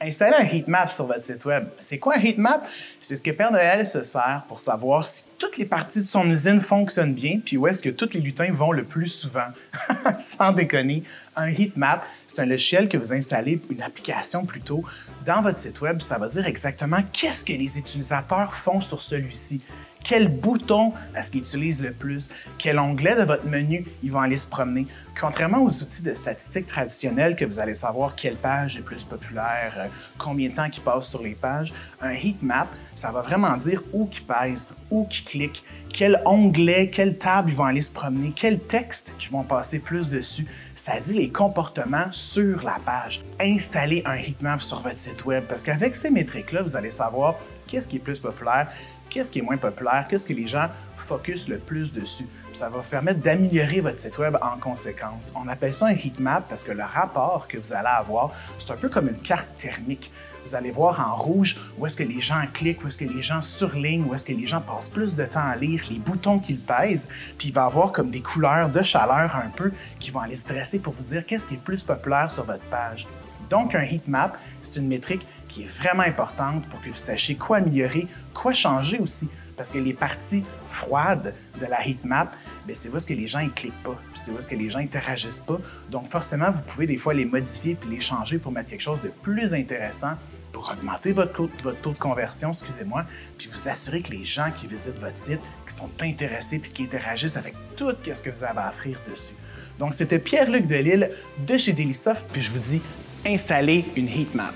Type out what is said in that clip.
Installer un heatmap sur votre site web. C'est quoi un heatmap? C'est ce que Père Noël se sert pour savoir si toutes les parties de son usine fonctionnent bien, puis où est-ce que tous les lutins vont le plus souvent. Sans déconner, un heatmap, c'est un logiciel que vous installez, une application plutôt, dans votre site web. Ça va dire exactement qu'est-ce que les utilisateurs font sur celui-ci. Quel bouton est-ce qu'ils utilisent le plus? Quel onglet de votre menu ils vont aller se promener? Contrairement aux outils de statistiques traditionnels que vous allez savoir quelle page est plus populaire, combien de temps ils passent sur les pages, un heatmap, ça va vraiment dire où qu'ils pèsent, où qu'ils cliquent, quel onglet, quelle table ils vont aller se promener, quel texte qu'ils vont passer plus dessus. Ça dit les comportements sur la page. Installez un heatmap sur votre site web parce qu'avec ces métriques-là, vous allez savoir qu'est-ce qui est plus populaire, qu'est-ce qui est moins populaire, qu'est-ce que les gens focus le plus dessus. Ça va vous permettre d'améliorer votre site web en conséquence. On appelle ça un heatmap parce que le rapport que vous allez avoir, c'est un peu comme une carte thermique. Vous allez voir en rouge où est-ce que les gens cliquent, où est-ce que les gens surlignent, où est-ce que les gens passent plus de temps à lire, les boutons qu'ils pèsent, puis il va y avoir comme des couleurs de chaleur un peu qui vont aller se dresser pour vous dire qu'est-ce qui est plus populaire sur votre page. Donc, un heatmap, c'est une métrique qui est vraiment importante pour que vous sachiez quoi améliorer, quoi changer aussi. Parce que les parties froides de la heatmap, c'est où est-ce que les gens ne cliquent pas, c'est où est-ce que les gens n'interagissent pas. Donc, forcément, vous pouvez des fois les modifier puis les changer pour mettre quelque chose de plus intéressant, pour augmenter votre taux de conversion, excusez-moi, puis vous assurer que les gens qui visitent votre site, qui sont intéressés puis qui interagissent avec tout ce que vous avez à offrir dessus. Donc, c'était Pierre-Luc Delisle de chez Dailysoft, puis je vous dis, installez une heatmap.